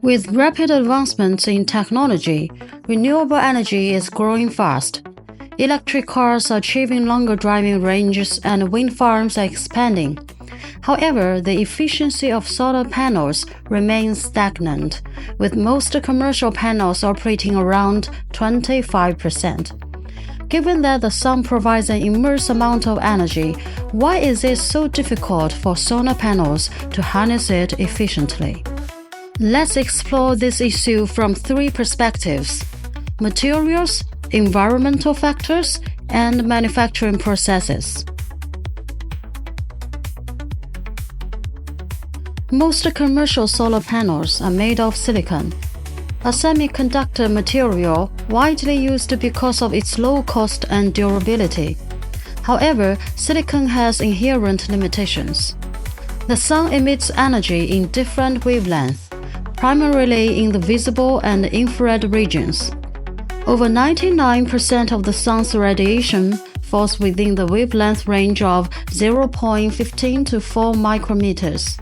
With rapid advancements in technology, renewable energy is growing fast. Electric cars are achieving longer driving ranges and wind farms are expanding. However, the efficiency of solar panels remains stagnant, with most commercial panels operating around 25%. Given that the sun provides an immense amount of energy, why is it so difficult for solar panels to harness it efficiently? Let's explore this issue from three perspectives: materials, environmental factors, and manufacturing processes. Most commercial solar panels are made of silicon, a semiconductor material widely used because of its low cost and durability. However, silicon has inherent limitations. The sun emits energy in different wavelengths, primarily in the visible and infrared regions. Over 99% of the sun's radiation falls within the wavelength range of 0.15 to 4 micrometers,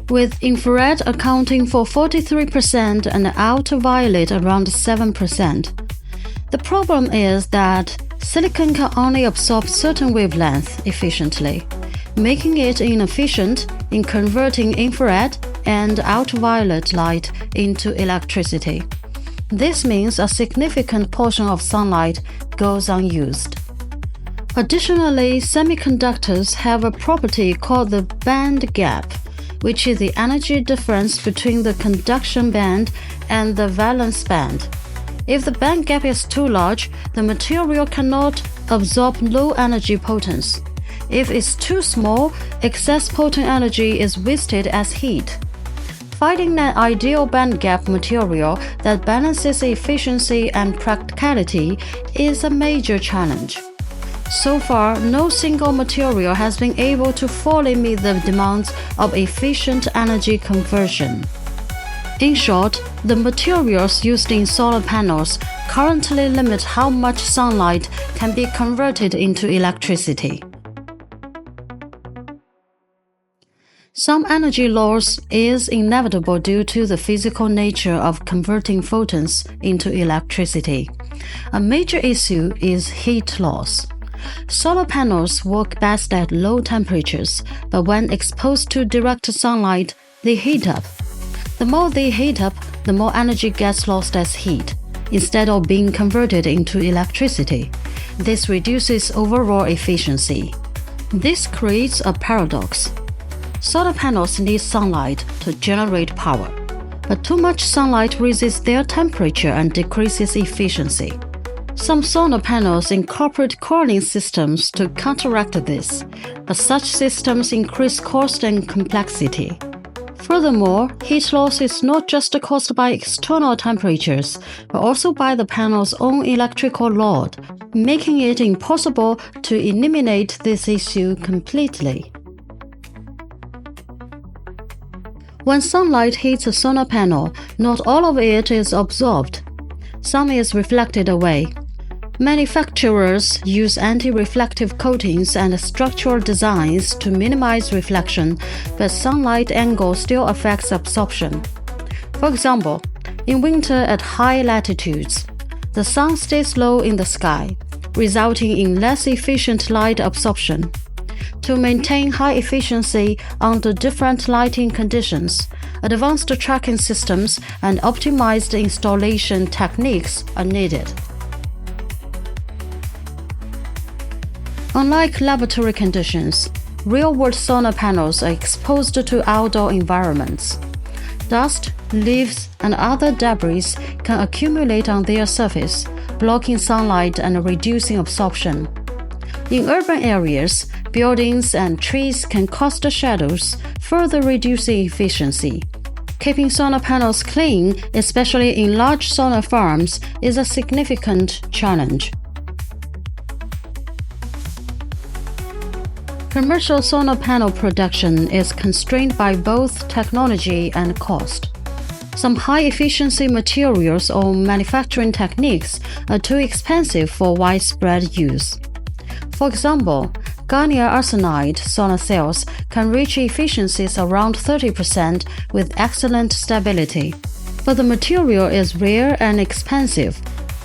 with infrared accounting for 43% and ultraviolet around 7%. The problem is that silicon can only absorb certain wavelengths efficiently, making it inefficient in converting infrared and ultraviolet light into electricity. This means a significant portion of sunlight goes unused. Additionally, semiconductors have a property called the band gap, which is the energy difference between the conduction band and the valence band. If the band gap is too large, the material cannot absorb low energy photons. If it's too small, excess photon energy is wasted as heat. Finding an ideal band gap material that balances efficiency and practicality is a major challenge. So far, no single material has been able to fully meet the demands of efficient energy conversion. In short, the materials used in solar panels currently limit how much sunlight can be converted into electricity. Some energy loss is inevitable due to the physical nature of converting photons into electricity. A major issue is heat loss. Solar panels work best at low temperatures, but when exposed to direct sunlight, they heat up. The more they heat up, the more energy gets lost as heat, instead of being converted into electricity. This reduces overall efficiency. This creates a paradox. Solar panels need sunlight to generate power, but too much sunlight raises their temperature and decreases efficiency. Some solar panels incorporate cooling systems to counteract this, but such systems increase cost and complexity. Furthermore, heat loss is not just caused by external temperatures, but also by the panel's own electrical load, making it impossible to eliminate this issue completely. When sunlight hits a solar panel, not all of it is absorbed. Some is reflected away. Manufacturers use anti-reflective coatings and structural designs to minimize reflection, but sunlight angle still affects absorption. For example, in winter at high latitudes, the sun stays low in the sky, resulting in less efficient light absorption. To maintain high efficiency under different lighting conditions, advanced tracking systems and optimized installation techniques are needed. Unlike laboratory conditions, real-world solar panels are exposed to outdoor environments. Dust, leaves, and other debris can accumulate on their surface, blocking sunlight and reducing absorption. In urban areas, buildings and trees can cast shadows, further reducing efficiency. Keeping solar panels clean, especially in large solar farms, is a significant challenge. Commercial solar panel production is constrained by both technology and cost. Some high-efficiency materials or manufacturing techniques are too expensive for widespread use. For example, gallium arsenide solar cells can reach efficiencies around 30% with excellent stability. but the material is rare and expensive.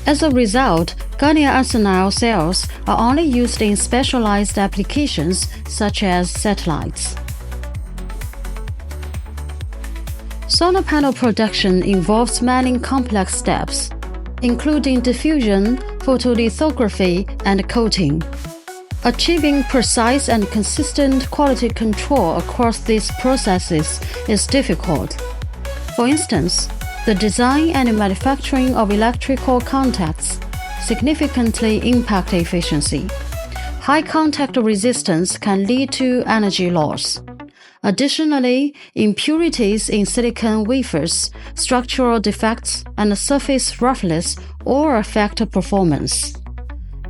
As a result, gallium arsenide cells are only used in specialized applications such as satellites. Solar panel production involves many complex steps, including diffusion, photolithography, and coating. Achieving precise and consistent quality control across these processes is difficult. For instance, the design and manufacturing of electrical contacts significantly impact efficiency. High contact resistance can lead to energy loss. Additionally, impurities in silicon wafers, structural defects, and surface roughness all affect performance.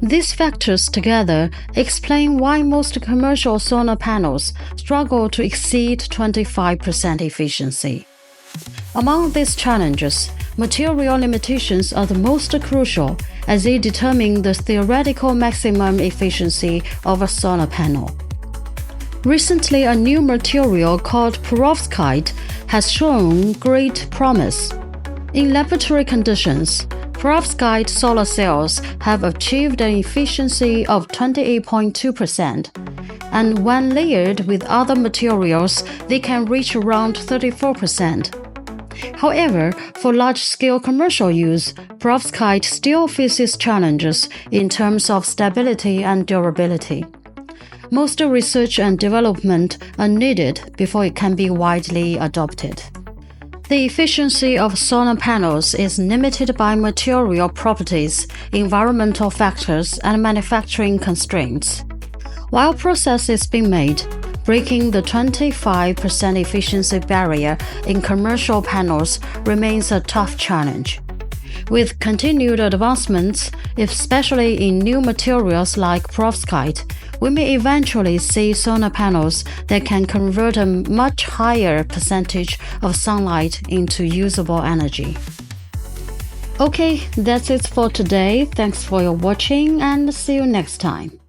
These factors together explain why most commercial solar panels struggle to exceed 25% efficiency. Among these challenges, material limitations are the most crucial as they determine the theoretical maximum efficiency of a solar panel. Recently, a new material called perovskite has shown great promise. In laboratory conditions, perovskite solar cells have achieved an efficiency of 28.2%, and when layered with other materials, they can reach around 34%. However, for large-scale commercial use, perovskite still faces challenges in terms of stability and durability. Most research and development are needed before it can be widely adopted. The efficiency of solar panels is limited by material properties, environmental factors, and manufacturing constraints. While progress is being made, breaking the 25% efficiency barrier in commercial panels remains a tough challenge. With continued advancements, especially in new materials like perovskite, we may eventually see solar panels that can convert a much higher percentage of sunlight into usable energy. Okay, that's it for today. Thanks for your watching and see you next time.